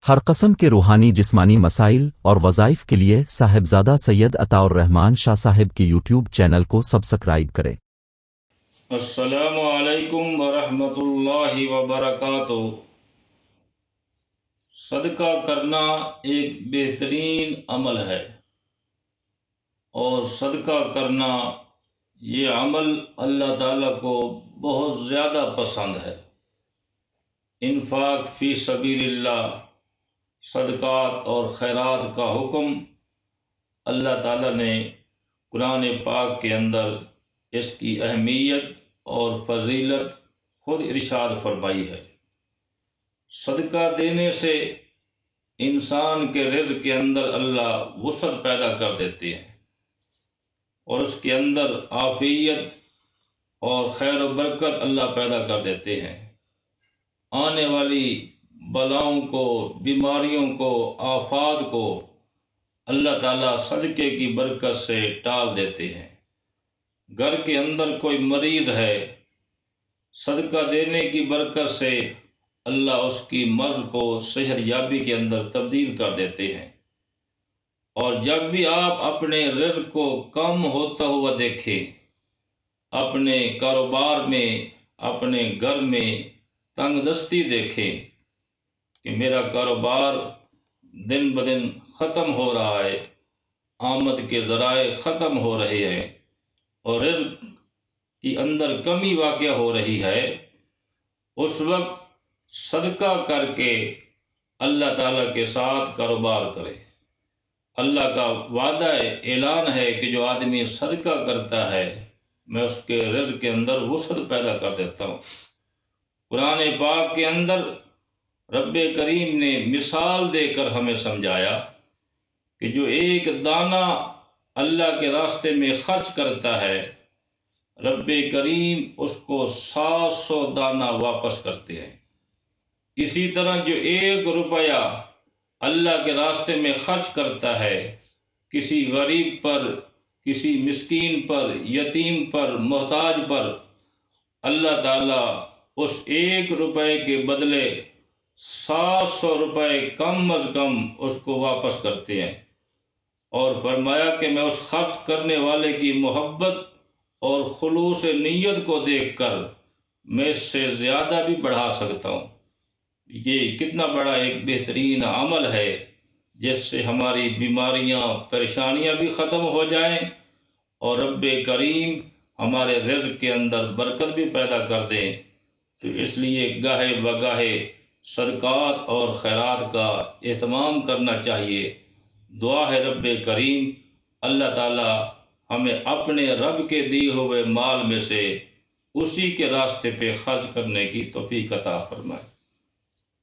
ہر قسم کے روحانی جسمانی مسائل اور وظائف کے لیے صاحبزادہ سید عطا الرحمن شاہ صاحب کی یوٹیوب چینل کو سبسکرائب کریں۔ السلام علیکم ورحمۃ اللہ وبرکاتہ۔ صدقہ کرنا ایک بہترین عمل ہے، اور صدقہ کرنا یہ عمل اللہ تعالیٰ کو بہت زیادہ پسند ہے۔ انفاق فی سبیل اللہ، صدقات اور خیرات کا حکم اللہ تعالیٰ نے قرآن پاک کے اندر اس کی اہمیت اور فضیلت خود ارشاد فرمائی ہے۔ صدقہ دینے سے انسان کے رزق کے اندر اللہ وسعت پیدا کر دیتے ہیں، اور اس کے اندر عافیت اور خیر و برکت اللہ پیدا کر دیتے ہیں۔ آنے والی بلاؤں کو، بیماریوں کو، آفات کو اللہ تعالیٰ صدقے کی برکت سے ٹال دیتے ہیں۔ گھر کے اندر کوئی مریض ہے، صدقہ دینے کی برکت سے اللہ اس کی مرض کو صحت یابی کے اندر تبدیل کر دیتے ہیں۔ اور جب بھی آپ اپنے رزق کو کم ہوتا ہوا دیکھیں، اپنے کاروبار میں، اپنے گھر میں تنگ دستی دیکھیں کہ میرا کاروبار دن بدن ختم ہو رہا ہے، آمد کے ذرائع ختم ہو رہے ہیں، اور رزق کی اندر کمی واقع ہو رہی ہے، اس وقت صدقہ کر کے اللہ تعالیٰ کے ساتھ کاروبار کرے۔ اللہ کا وعدہ اعلان ہے کہ جو آدمی صدقہ کرتا ہے میں اس کے رزق کے اندر وسعت پیدا کر دیتا ہوں۔ قرآن پاک کے اندر رب کریم نے مثال دے کر ہمیں سمجھایا کہ جو ایک دانہ اللہ کے راستے میں خرچ کرتا ہے، رب کریم اس کو 700 دانہ واپس کرتے ہیں۔ اسی طرح جو 1 روپیہ اللہ کے راستے میں خرچ کرتا ہے، کسی غریب پر، کسی مسکین پر، یتیم پر، محتاج پر، اللہ تعالیٰ اس 1 روپے کے بدلے 700 روپے کم از کم اس کو واپس کرتے ہیں، اور فرمایا کہ میں اس خرچ کرنے والے کی محبت اور خلوص نیت کو دیکھ کر میں اس سے زیادہ بھی بڑھا سکتا ہوں۔ یہ کتنا بڑا ایک بہترین عمل ہے جس سے ہماری بیماریاں، پریشانیاں بھی ختم ہو جائیں، اور رب کریم ہمارے رزق کے اندر برکت بھی پیدا کر دیں۔ تو اس لیے گاہے بگاہے صدقات اور خیرات کا اہتمام کرنا چاہیے۔ دعا ہے رب کریم اللہ تعالی ہمیں اپنے رب کے دیے ہوئے مال میں سے اسی کے راستے پہ خرچ کرنے کی توفیق عطا فرمائے۔